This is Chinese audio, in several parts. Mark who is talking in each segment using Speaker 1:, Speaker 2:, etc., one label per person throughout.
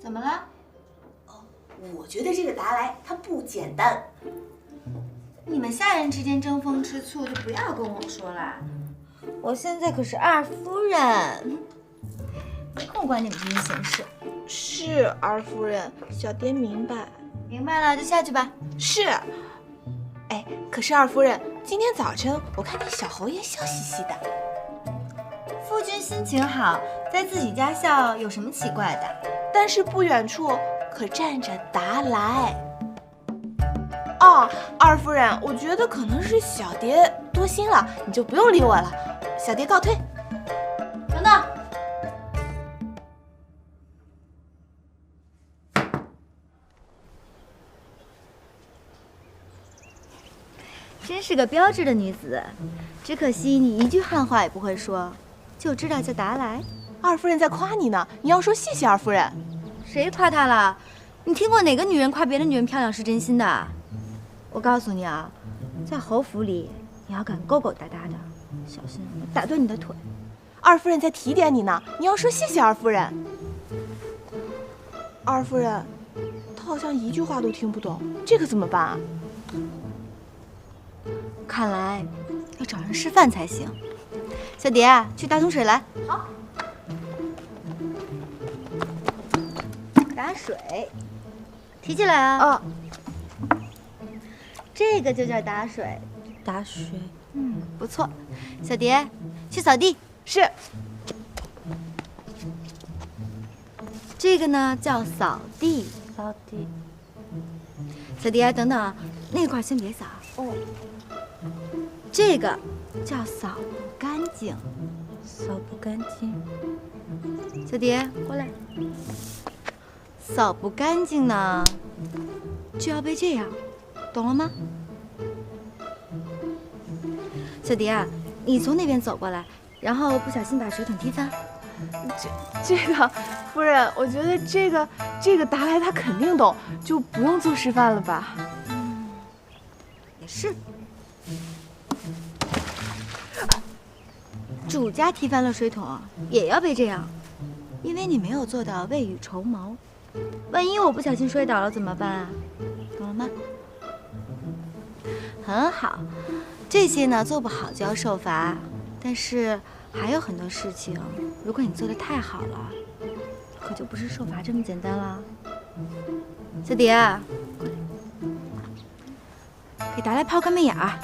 Speaker 1: 怎么了？
Speaker 2: 我觉得这个达莱他不简单。
Speaker 1: 你们下人之间争风吃醋，就不要跟我说了。我现在可是二夫人，没空管你们这些闲事。
Speaker 3: 是二夫人，小蝶明白。
Speaker 1: 明白了就下去吧。
Speaker 3: 是。哎，可是二夫人，今天早晨我看见小侯爷笑嘻嘻的。
Speaker 1: 夫君心情好，在自己家笑有什么奇怪的？
Speaker 3: 但是不远处可站着达莱。哦，二夫人，我觉得可能是小蝶多心了，你就不用理我了。小蝶告退。
Speaker 1: 等等，真是个标致的女子，只可惜你一句汉话也不会说，就知道叫达莱。
Speaker 3: 二夫人在夸你呢，你要说谢谢二夫人。
Speaker 1: 谁夸她了？你听过哪个女人夸别的女人漂亮是真心的？我告诉你啊，在侯府里，你要敢勾勾搭搭的，小心我打断你的腿。
Speaker 3: 二夫人在提点你呢，你要说谢谢二夫人。二夫人，她好像一句话都听不懂，这可怎么办啊？
Speaker 1: 看来要找人示范才行。小蝶，去打桶水来。好。打水，提起来啊。
Speaker 3: 哦。
Speaker 1: 这个就叫打水。
Speaker 3: 打水。
Speaker 1: 不错。小蝶，去扫地。
Speaker 3: 是。
Speaker 1: 这个呢叫扫地。
Speaker 3: 扫地。
Speaker 1: 小蝶，等等，那块先别扫。
Speaker 3: 哦。
Speaker 1: 这个叫扫不干净。
Speaker 3: 扫不干净。
Speaker 1: 小蝶，过来。扫不干净呢，就要被这样，懂了吗？小蝶啊，你从那边走过来，然后不小心把水桶踢翻。
Speaker 3: 这个，夫人，我觉得这个达莱他肯定懂，就不用做示范了吧？
Speaker 1: 也是。主家踢翻了水桶，也要被这样，因为你没有做到未雨绸缪。万一我不小心摔倒了怎么办啊？懂了吗？很好，这些呢做不好就要受罚，但是还有很多事情，如果你做得太好了，可就不是受罚这么简单了。小蝶，给达莱抛个媚眼儿。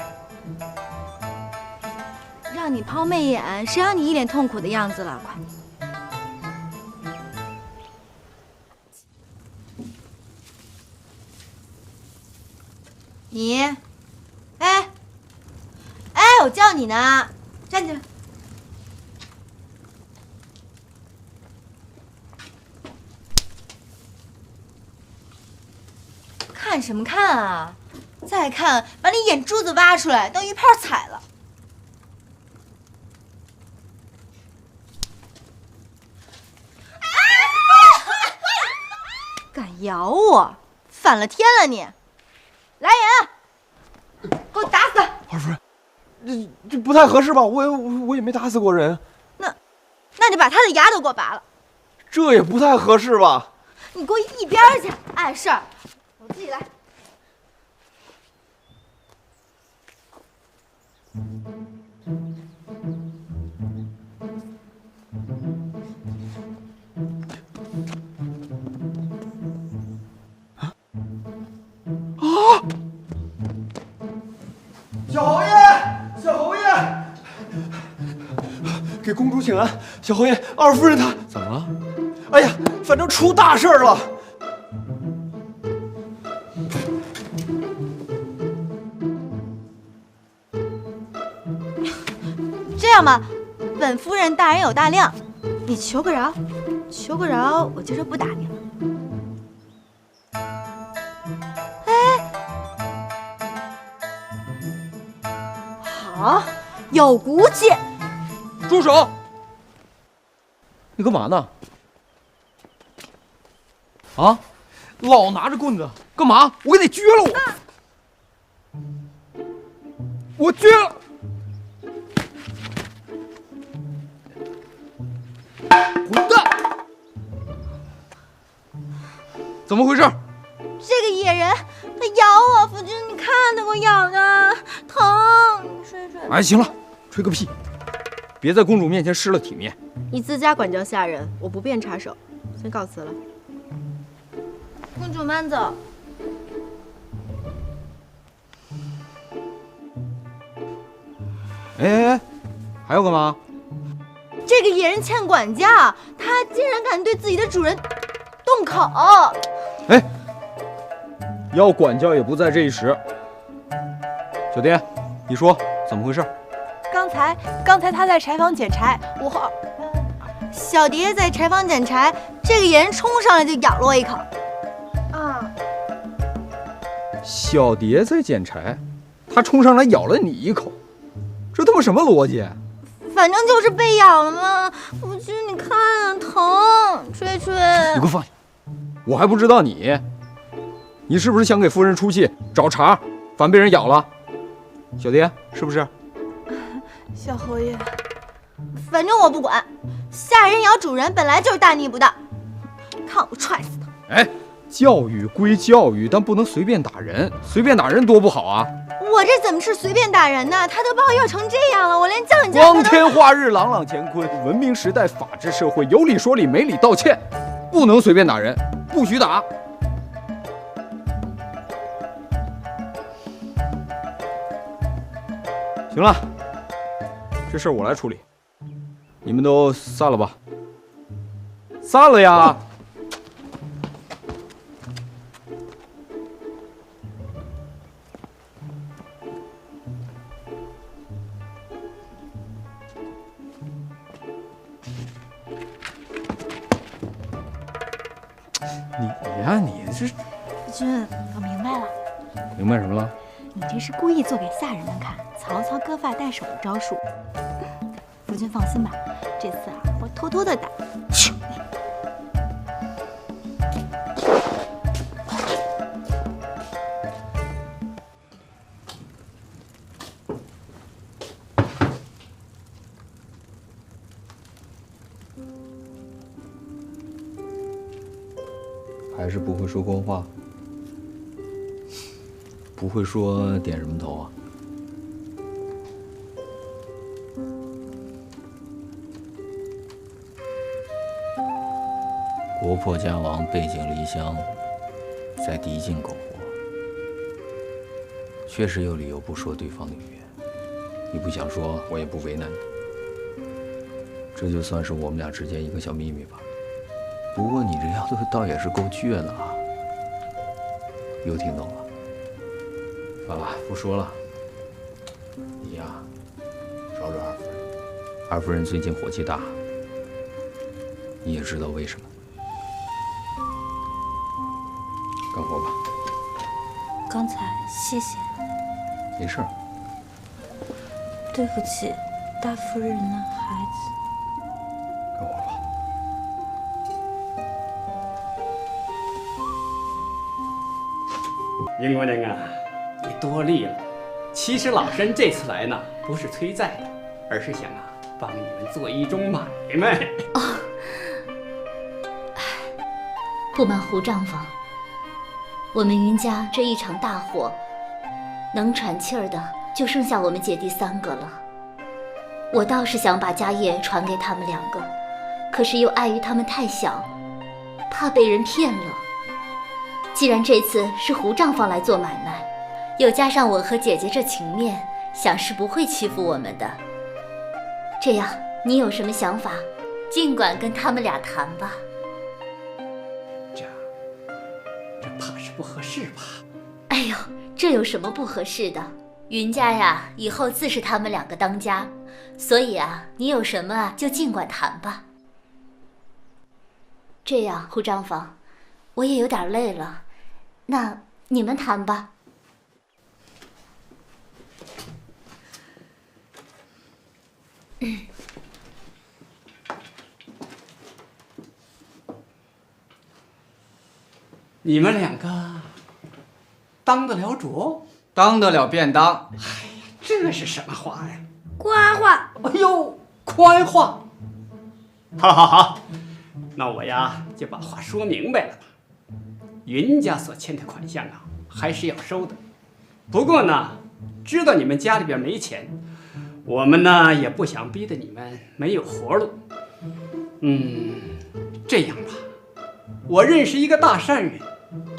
Speaker 1: 让你抛媚眼，谁让你一脸痛苦的样子了？快！你，哎，我叫你呢，站起来！看什么看啊？再看，把你眼珠子挖出来，当鱼泡踩了！敢咬我，反了天了你！来人，给我打死！
Speaker 4: 二夫人，这不太合适吧？我也没打死过人。
Speaker 1: 那就把他的牙都给我拔了。
Speaker 4: 这也不太合适吧？
Speaker 1: 你给我一边去！碍事儿，我自己来。
Speaker 4: 小侯爷，小侯爷，给公主请安。小侯爷，二夫人她怎么了？哎呀，反正出大事儿了。
Speaker 1: 这样吧，本夫人大人有大量，你求个饶，求个饶，我接着不打你了。好，有骨气。
Speaker 4: 住手！你干嘛呢？啊，老拿着棍子干嘛？我给你撅了我撅了。混蛋！怎么回事？
Speaker 1: 这个野人他咬我，夫君，你看他给我咬的，疼！你吹吹。
Speaker 4: 哎，行了，吹个屁！别在公主面前失了体面。
Speaker 1: 你自家管教下人，我不便插手，先告辞了。公主慢走。
Speaker 4: 哎，还要干嘛？
Speaker 1: 这个野人欠管教，他竟然敢对自己的主人动口！
Speaker 4: 哎，要管教也不在这一时。小蝶，你说怎么回事？
Speaker 3: 刚才他在柴房捡柴，
Speaker 1: 小蝶在柴房捡柴，这个野人冲上来就咬了我一口。
Speaker 3: 啊，
Speaker 4: 小蝶在捡柴，他冲上来咬了你一口，这他妈什么逻辑？
Speaker 1: 反正就是被咬了嘛。夫君，你看疼，吹吹。
Speaker 4: 你给我放下！我还不知道你是不是想给夫人出气找茬，反被人咬了？小蝶是不是？
Speaker 3: 小侯爷，
Speaker 1: 反正我不管，下人咬主人本来就是大逆不道，看我踹死他！
Speaker 4: 哎，教育归教育，但不能随便打人，随便打人多不好啊！
Speaker 1: 我这怎么是随便打人呢？他都把我咬成这样了，我连叫你叫
Speaker 4: 光天化日，朗朗乾坤，文明时代，法治社会，有理说理，没理道歉，不能随便打人，不许打。行了，这事儿我来处理，你们都散了吧。散了呀！你呀，你这
Speaker 1: 夫君，我明白了，
Speaker 4: 明白什么了？
Speaker 1: 你这是故意做给下人们看，曹操割发带手的招数。夫君放心吧，这次啊，我偷偷的打。
Speaker 4: 还是不会说官话，不会说点什么头啊？国破家亡，背井离乡，在敌境苟活，确实有理由不说对方的语言。你不想说，我也不为难你。这就算是我们俩之间一个小秘密吧。不过你这丫头倒也是够倔的啊！又听懂了？算了，不说了。你呀，找找二夫人。二夫人最近火气大，你也知道为什么。干活吧。
Speaker 1: 刚才谢谢，
Speaker 4: 没事儿。
Speaker 1: 对不起，大夫人的孩子。
Speaker 4: 干活吧。
Speaker 5: 英国人啊，你多虑了。其实老身这次来呢，不是催债的，而是想帮你们做一桩买卖。
Speaker 6: 不瞒胡丈房，我们云家这一场大火，能喘气儿的就剩下我们姐弟3个了。我倒是想把家业传给他们2个，可是又碍于他们太小，怕被人骗了。既然这次是胡丈房来做买卖，又加上我和姐姐这情面，想是不会欺负我们的。这样，你有什么想法，尽管跟他们俩谈吧。
Speaker 5: 这怕是不合适吧？
Speaker 6: 哎呦，这有什么不合适的？云家呀，以后自是他们2个当家，所以啊，你有什么就尽管谈吧。这样，胡丈房，我也有点累了，那你们谈吧。
Speaker 5: 你们2个当得了主？
Speaker 7: 当得了便当。
Speaker 5: 这是什么话呀？
Speaker 1: 夸话。
Speaker 5: 哎呦，宽话！好好好，那我呀就把话说明白了吧。云家所欠的款项啊，还是要收的。不过呢，知道你们家里边没钱，我们呢也不想逼得你们没有活路。这样吧，我认识一个大善人，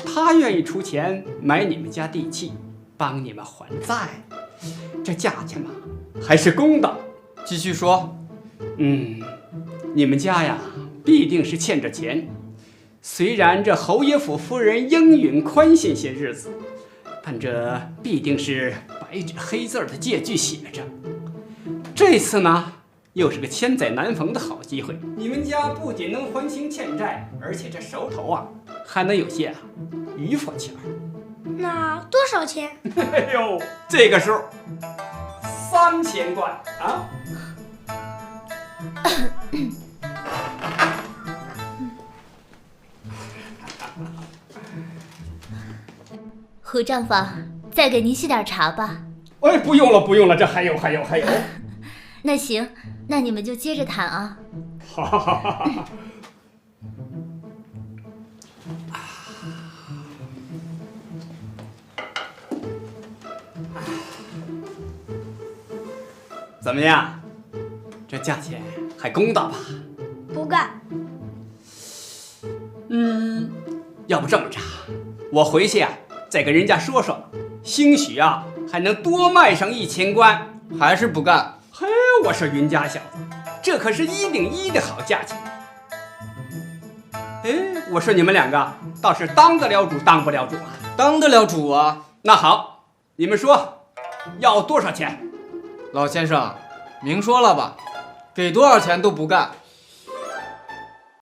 Speaker 5: 他愿意出钱买你们家地契，帮你们还债。这价钱嘛，还是公道。
Speaker 7: 继续说。
Speaker 5: 你们家呀，必定是欠着钱。虽然这侯爷府夫人应允宽限些日子，但这必定是白纸黑字的借据写着。这次呢，又是个千载难逢的好机会。你们家不仅能还清欠债，而且这手头啊，还能有些余富钱。
Speaker 8: 那多少钱？
Speaker 5: 哎呦，这个数3000贯啊！
Speaker 6: 胡丈房，再给您沏点茶吧。
Speaker 5: 哎，不用了，不用了，这还有。
Speaker 6: 那行，那你们就接着谈啊。
Speaker 5: 好。怎么样？这价钱还公道吧？
Speaker 8: 不干。
Speaker 5: 要不这么着，我回去啊，再跟人家说说，兴许啊还能多卖上1000贯。
Speaker 7: 还是不干？
Speaker 5: 嘿，我说云家小子，这可是1:1的好价钱。哎，我说你们两个倒是当得了主，当不了主啊？
Speaker 7: 当得了主啊！
Speaker 5: 那好，你们说要多少钱？
Speaker 7: 老先生，明说了吧，给多少钱都不干。